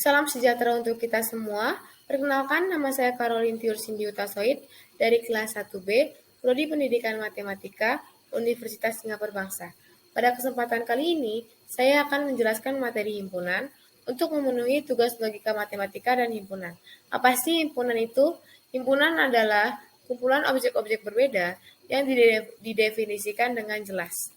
Salam sejahtera untuk kita semua. Perkenalkan, nama saya Caroline Tiur Sindiutasoid dari kelas 1B, Prodi Pendidikan Matematika, Universitas Singapura Bangsa. Pada kesempatan kali ini, saya akan menjelaskan materi himpunan untuk memenuhi tugas logika matematika dan himpunan. Apa sih himpunan itu? Himpunan adalah kumpulan objek-objek berbeda yang didefinisikan dengan jelas.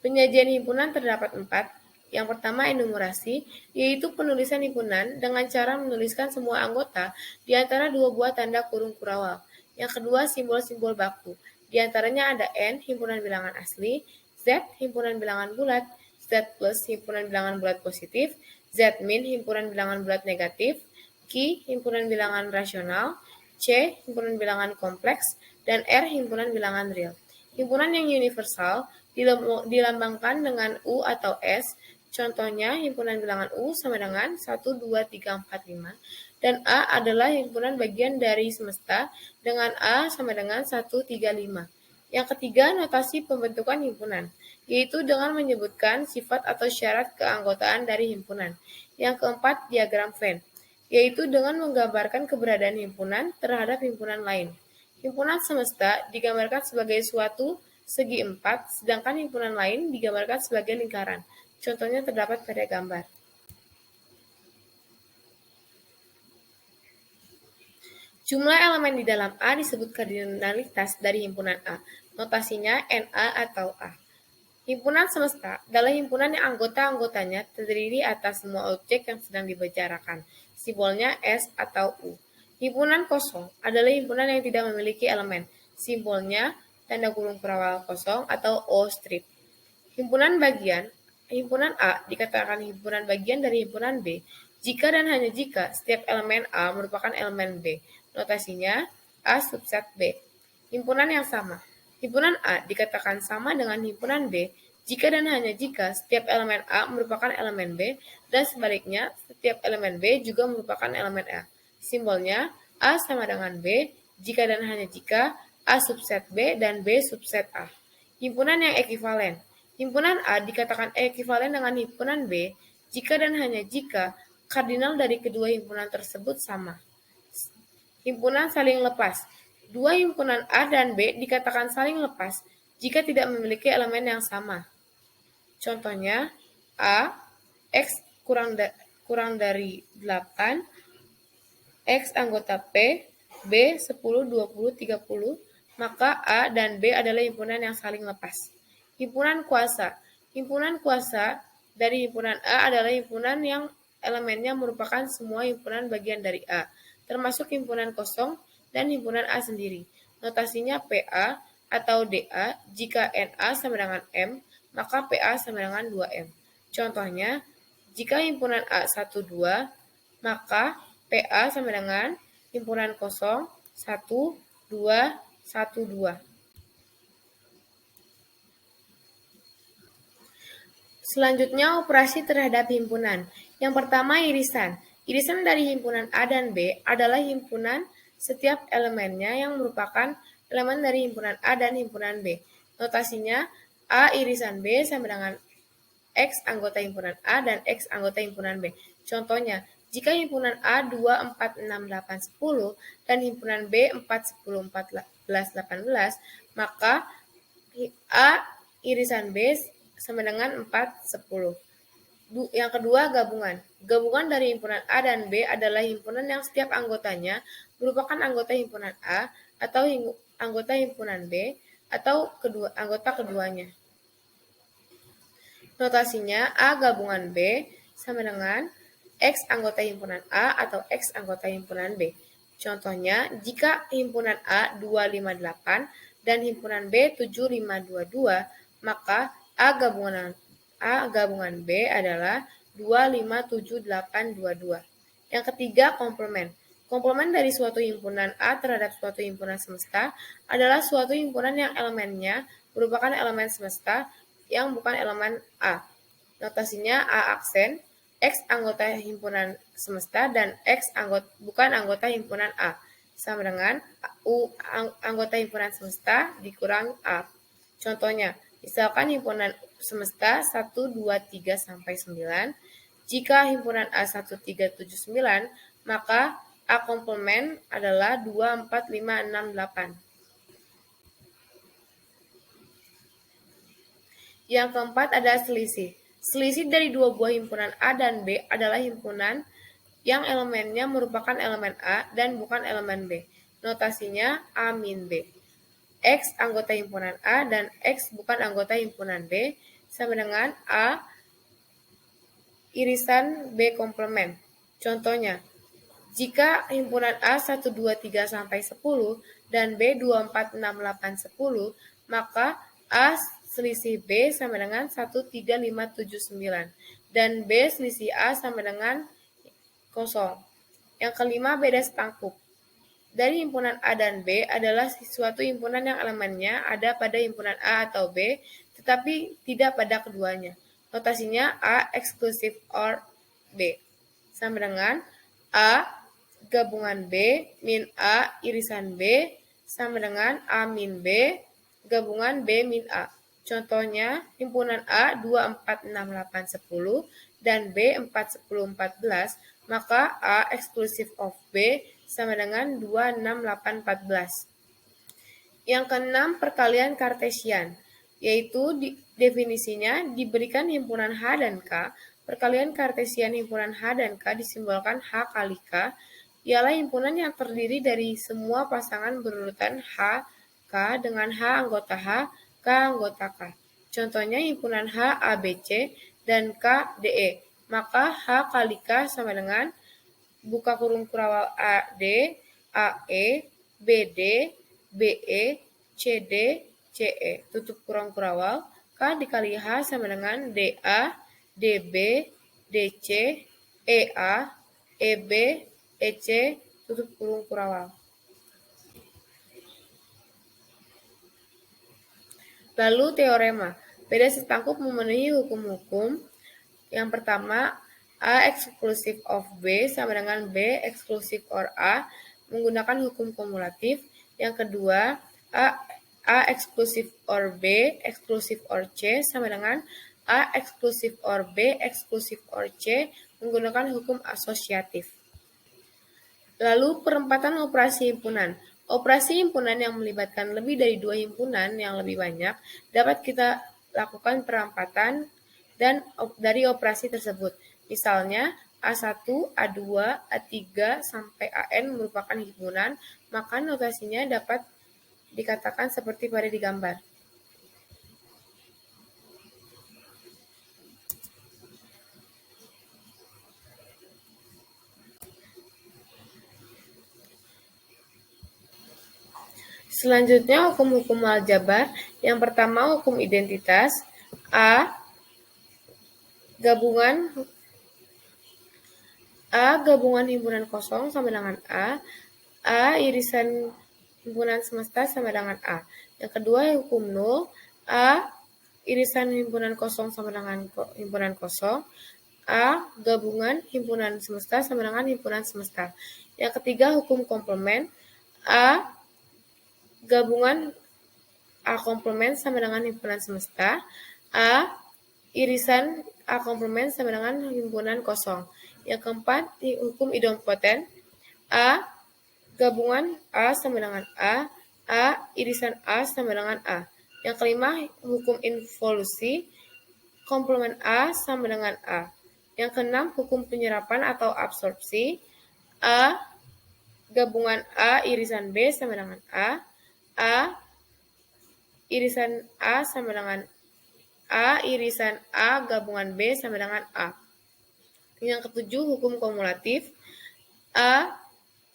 Penyajian himpunan terdapat 4. Yang pertama enumerasi, yaitu penulisan himpunan dengan cara menuliskan semua anggota di antara dua buah tanda kurung kurawal. Yang kedua simbol-simbol baku, di antaranya ada N, himpunan bilangan asli, Z, himpunan bilangan bulat, Z plus, himpunan bilangan bulat positif, Z min, himpunan bilangan bulat negatif, Q, himpunan bilangan rasional, C, himpunan bilangan kompleks, dan R, himpunan bilangan real. Himpunan yang universal dilambangkan dengan U atau S, contohnya himpunan bilangan U sama dengan 1, 2, 3, 4, 5, dan A adalah himpunan bagian dari semesta dengan A sama dengan 1, 3, 5. Yang ketiga, notasi pembentukan himpunan, yaitu dengan menyebutkan sifat atau syarat keanggotaan dari himpunan. Yang keempat, diagram Venn, yaitu dengan menggambarkan keberadaan himpunan terhadap himpunan lain. Himpunan semesta digambarkan sebagai suatu segi 4, sedangkan himpunan lain digambarkan sebagai lingkaran. Contohnya terdapat pada gambar. Jumlah elemen di dalam A disebut kardinalitas dari himpunan A. Notasinya Na atau A. Himpunan semesta adalah himpunan yang anggota-anggotanya terdiri atas semua objek yang sedang dibicarakan. Simbolnya S atau U. Himpunan kosong adalah himpunan yang tidak memiliki elemen. Simbolnya tanda kurung kurawal kosong atau O strip. Himpunan A dikatakan himpunan bagian dari himpunan B jika dan hanya jika setiap elemen A merupakan elemen B. Notasinya A subset B. Himpunan yang sama. Himpunan A dikatakan sama dengan himpunan B jika dan hanya jika setiap elemen A merupakan elemen B dan sebaliknya setiap elemen B juga merupakan elemen A. Simbolnya A sama dengan B jika dan hanya jika A subset B dan B subset A. Himpunan yang ekivalen. Himpunan A dikatakan ekivalen dengan himpunan B jika dan hanya jika kardinal dari kedua himpunan tersebut sama. Himpunan saling lepas. Dua himpunan A dan B dikatakan saling lepas jika tidak memiliki elemen yang sama. Contohnya, A, X kurang dari 8, X anggota P, B 10, 20, 30, maka A dan B adalah himpunan yang saling lepas. Himpunan kuasa. Himpunan kuasa dari himpunan A adalah himpunan yang elemennya merupakan semua himpunan bagian dari A, termasuk himpunan kosong dan himpunan A sendiri. Notasinya PA atau DA jika NA sama dengan M, maka PA sama dengan 2M. Contohnya, jika himpunan A 1, 2, maka PA sama dengan himpunan kosong 1, 2, 1, 2. Selanjutnya, operasi terhadap himpunan. Yang pertama, irisan. Irisan dari himpunan A dan B adalah himpunan setiap elemennya yang merupakan elemen dari himpunan A dan himpunan B. Notasinya, A irisan B sama dengan X anggota himpunan A dan X anggota himpunan B. Contohnya, jika himpunan A 2, 4, 6, 8, 10 dan himpunan B 4, 10, 14, 18, maka A irisan B sama dengan 4, 10. Yang kedua, gabungan. Gabungan dari himpunan A dan B adalah himpunan yang setiap anggotanya merupakan anggota himpunan A atau anggota himpunan B atau anggota keduanya. Notasinya A gabungan B sama dengan X anggota himpunan A atau X anggota himpunan B. Contohnya, jika himpunan A 258 dan himpunan B 7522, maka A gabungan B adalah 257822. Yang ketiga, komplement. Komplement dari suatu himpunan A terhadap suatu himpunan semesta adalah suatu himpunan yang elemennya merupakan elemen semesta yang bukan elemen A. Notasinya A aksen, X anggota himpunan semesta dan X bukan anggota himpunan A. Sama dengan U anggota himpunan semesta dikurang A. Contohnya, misalkan himpunan semesta 1, 2, 3, sampai 9. Jika himpunan A 1, 3, 7, 9, maka A komplement adalah 2, 4, 5, 6, 8. Yang keempat adalah selisih. Selisih dari dua buah himpunan A dan B adalah himpunan yang elemennya merupakan elemen A dan bukan elemen B. Notasinya A min B. X anggota himpunan A dan X bukan anggota himpunan B sama dengan A irisan B komplement. Contohnya, jika himpunan A 1, 2, 3 sampai 10 dan B 2, 4, 6, 8, 10, maka A selisih B sama dengan 1, 3, 5, 7, 9 dan B selisih A sama dengan 0. Yang kelima, beda setangkup. Dari himpunan A dan B adalah suatu himpunan yang elemennya ada pada himpunan A atau B, tetapi tidak pada keduanya. Notasinya A exclusive or B. Sama dengan A gabungan B min A irisan B sama dengan A min B gabungan B min A. Contohnya, himpunan A 2, 4, 6, 8, 10 dan B 4, 10, 14, maka A exclusive of B sama dengan 2, 6, 8, 14. Yang keenam, perkalian kartesian, yaitu definisinya diberikan himpunan H dan K. Perkalian kartesian himpunan H dan K disimbolkan H kali K, ialah himpunan yang terdiri dari semua pasangan berurutan H, K dengan H anggota H, K anggota K. Contohnya himpunan H, A, B, C, dan K, D, E. Maka H kali K sama dengan buka kurung kurawal A, D, A, E, B, D, B, E, C, D, C, E. Tutup kurung kurawal, K dikali H sama dengan D, A, D, B, D, C, E, A, E, B, E, C, tutup kurung kurawal. Lalu teorema. Beda setangkup memenuhi hukum-hukum. Yang pertama, A exclusive of B sama dengan B exclusive or A menggunakan hukum kumulatif. Yang kedua, A exclusive or B exclusive or C sama dengan A exclusive or B exclusive or C menggunakan hukum asosiatif. Lalu perempatan operasi himpunan. Operasi himpunan yang melibatkan lebih dari dua himpunan yang lebih banyak dapat kita lakukan perempatan dan dari operasi tersebut. Misalnya, A1, A2, A3, sampai AN merupakan himpunan, maka notasinya dapat dikatakan seperti pada digambar. Selanjutnya, hukum-hukum aljabar. Yang pertama, hukum identitas. A gabungan himpunan kosong sama dengan A irisan himpunan semesta sama dengan A. Yang kedua, hukum nol. A irisan himpunan kosong sama dengan himpunan kosong. A gabungan himpunan semesta sama dengan himpunan semesta. Yang ketiga, hukum komplement. A gabungan A komplement sama dengan himpunan semesta. A irisan A komplement sama dengan himpunan kosong. Yang keempat, hukum idempoten. A gabungan A sama dengan A irisan A sama dengan A. Yang kelima, hukum involusi. Komplement A sama dengan A. Yang keenam, hukum penyerapan atau absorpsi. A gabungan A irisan B sama dengan A irisan A sama dengan A irisan A gabungan B sama dengan A. Yang ketujuh, hukum kumulatif. A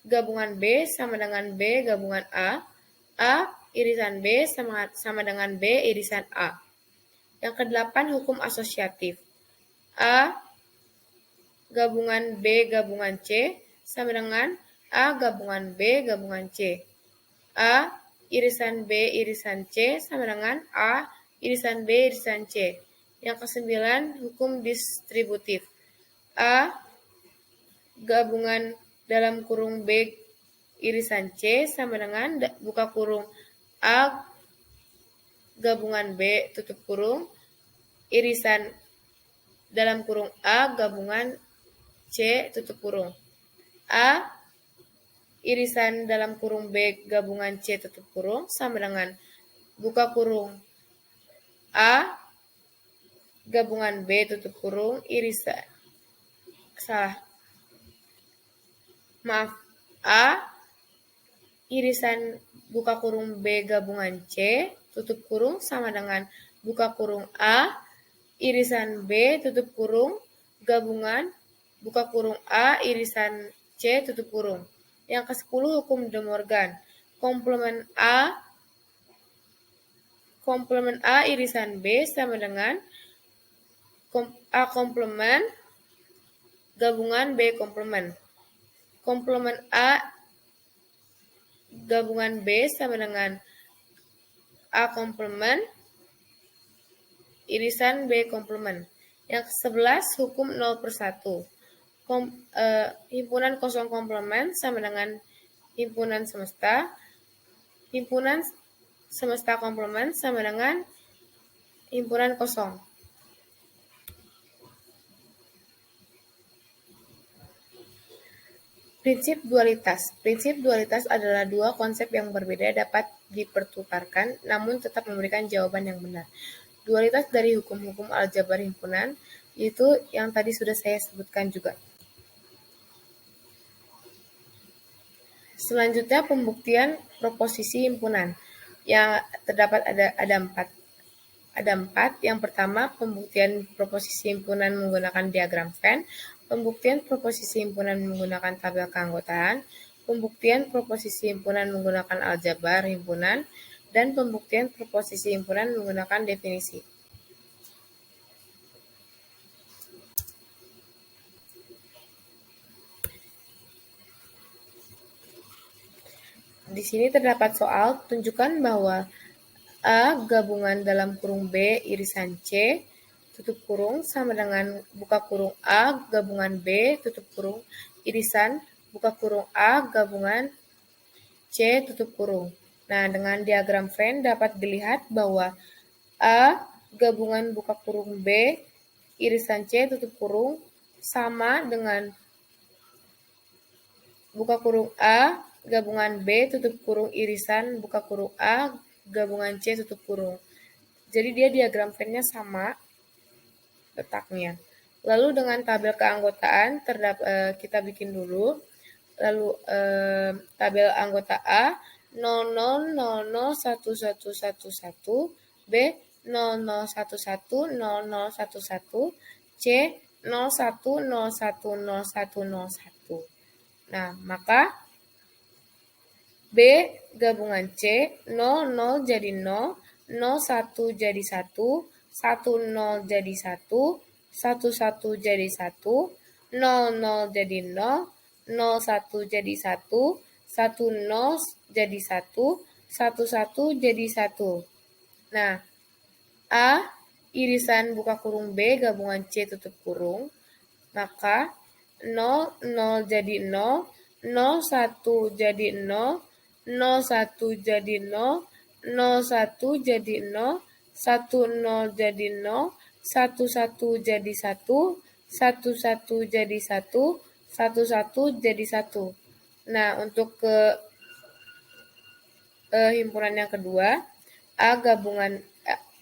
gabungan B sama dengan B gabungan A irisan B sama dengan B irisan A. Yang kedelapan, hukum asosiatif. A gabungan B gabungan C sama dengan A gabungan B gabungan C. A irisan B irisan C sama dengan A irisan B irisan C. Yang kesembilan, hukum distributif. A gabungan dalam kurung B irisan C sama dengan buka kurung A gabungan B tutup kurung irisan dalam kurung A gabungan C tutup kurung. A irisan dalam kurung B gabungan C tutup kurung sama dengan buka kurung A gabungan B tutup kurung irisan A irisan buka kurung B gabungan C tutup kurung sama dengan buka kurung A irisan B tutup kurung gabungan buka kurung A irisan C tutup kurung. Yang ke-10 hukum De Morgan. Komplement A irisan B sama dengan A komplement gabungan B komplement. Komplement A gabungan B sama dengan A komplement irisan B komplement. Yang ke-11 hukum 0/1. Himpunan kosong komplement sama dengan himpunan semesta. Himpunan semesta komplement sama dengan himpunan kosong. Prinsip dualitas. Prinsip dualitas adalah dua konsep yang berbeda dapat dipertukarkan namun tetap memberikan jawaban yang benar. Dualitas dari hukum-hukum aljabar himpunan itu yang tadi sudah saya sebutkan juga. Selanjutnya pembuktian proposisi himpunan. Yang terdapat ada empat. Ada 4. Yang pertama, pembuktian proposisi himpunan menggunakan diagram Venn, pembuktian proposisi himpunan menggunakan tabel keanggotaan, pembuktian proposisi himpunan menggunakan aljabar himpunan, dan pembuktian proposisi himpunan menggunakan definisi. Di sini terdapat soal, tunjukkan bahwa A gabungan dalam kurung B irisan C tutup kurung sama dengan buka kurung A gabungan B tutup kurung irisan buka kurung A gabungan C tutup kurung. Nah, dengan diagram Venn dapat dilihat bahwa A gabungan buka kurung B irisan C tutup kurung sama dengan buka kurung A gabungan B tutup kurung irisan buka kurung A gabungan C tutup kurung. Jadi dia diagram Venn-nya sama letaknya. Lalu dengan tabel keanggotaan kita bikin dulu. Lalu tabel anggota A 00001111, B 00110011, C 01010101. Nah, maka B gabungan C 00 jadi 0, 01 jadi 1, 10 jadi 1, 11 jadi 1, 00 jadi 0, 01 jadi 1, 10 jadi 1, 11 jadi 1. Nah, A irisan buka kurung B gabungan C tutup kurung, maka 0, 0 jadi 0, 01 jadi 0, 01 jadi 0, 01 jadi 0, 10 jadi 0, 11 jadi 1, 11 jadi 1, 11 jadi 1. Nah, untuk ke himpunan yang kedua, A gabungan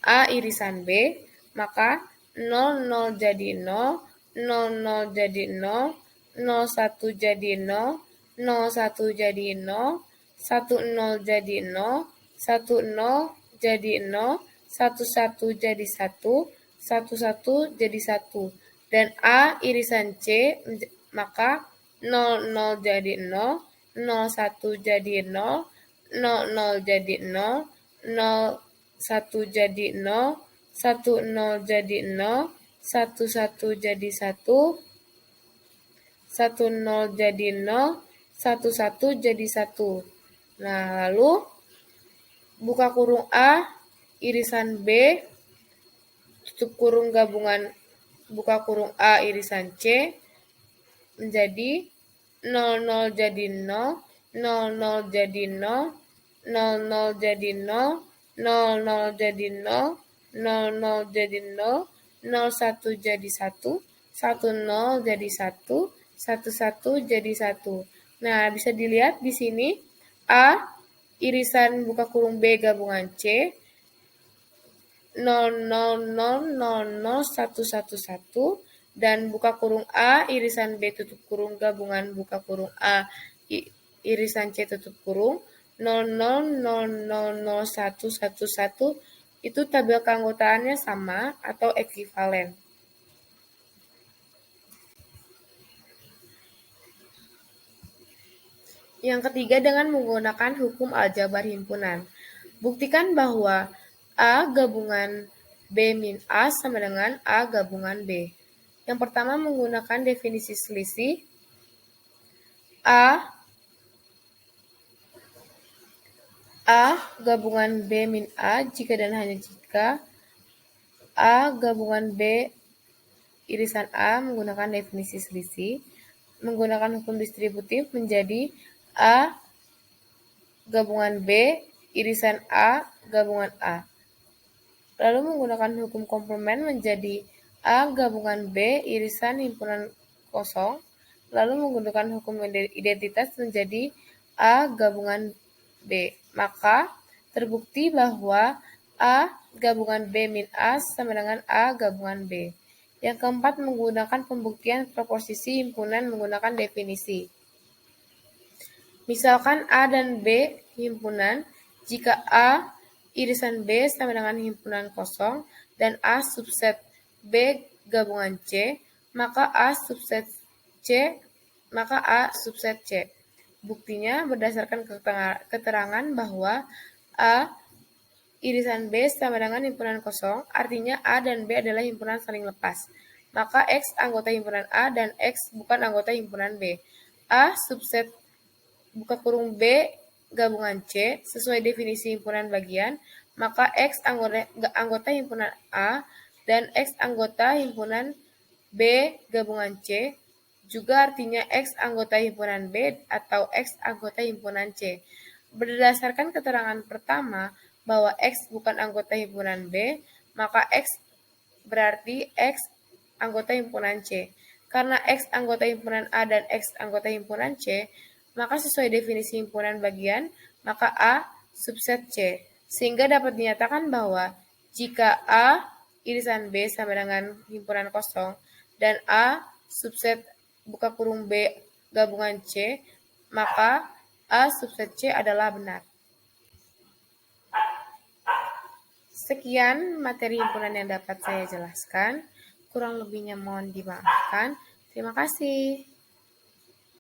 A irisan B, maka 00 jadi 0, 00 jadi 0, 01 jadi 0, 01 jadi 0, 10 jadi 0, 10 jadi 0, 11 jadi 1, 11 jadi 1. Dan A irisan C, maka 00 jadi 0, 01 jadi 0, 00 jadi 0, 01 jadi 0, 10 jadi 0, 11 jadi 1, 10 jadi 0, 11 jadi 1. Nah, lalu buka kurung A irisan B tutup kurung gabungan buka kurung A irisan C menjadi 00 jadi 0, 00 jadi 0, 00 jadi 0, 00 jadi 0, 00 jadi 0, 01 jadi 1, 10 jadi 1, 11 jadi 1. Nah, bisa dilihat di sini A irisan buka kurung B gabungan C 0000111 dan buka kurung A irisan B tutup kurung gabungan buka kurung A irisan C tutup kurung 0000111 itu tabel keanggotaannya sama atau ekuivalen. Yang ketiga dengan menggunakan hukum aljabar himpunan. Buktikan bahwa A gabungan B min A sama dengan A gabungan B. Yang pertama menggunakan definisi selisih. A gabungan B min A jika dan hanya jika A gabungan B irisan A menggunakan definisi selisih. Menggunakan hukum distributif menjadi A gabungan B irisan A gabungan A. Lalu menggunakan hukum komplement menjadi A gabungan B irisan himpunan kosong. Lalu menggunakan hukum identitas menjadi A gabungan B. Maka terbukti bahwa A gabungan B min A sama dengan A gabungan B. Yang keempat menggunakan pembuktian proposisi himpunan menggunakan definisi. Misalkan A dan B himpunan jika A irisan B sama dengan himpunan kosong dan A subset B gabungan C, maka A subset C. Buktinya berdasarkan keterangan bahwa A irisan B sama dengan himpunan kosong, artinya A dan B adalah himpunan saling lepas. Maka X anggota himpunan A dan X bukan anggota himpunan B. A subset buka kurung B gabungan C sesuai definisi himpunan bagian, maka X anggota himpunan A dan X anggota himpunan B gabungan C juga artinya X anggota himpunan B atau X anggota himpunan C. Berdasarkan keterangan pertama bahwa X bukan anggota himpunan B, maka X berarti X anggota himpunan C. Karena X anggota himpunan A dan X anggota himpunan C, maka sesuai definisi himpunan bagian, maka A subset C. Sehingga dapat dinyatakan bahwa jika A irisan B sama dengan himpunan kosong dan A subset buka kurung B gabungan C, maka A subset C adalah benar. Sekian materi himpunan yang dapat saya jelaskan. Kurang lebihnya mohon dimaafkan. Terima kasih.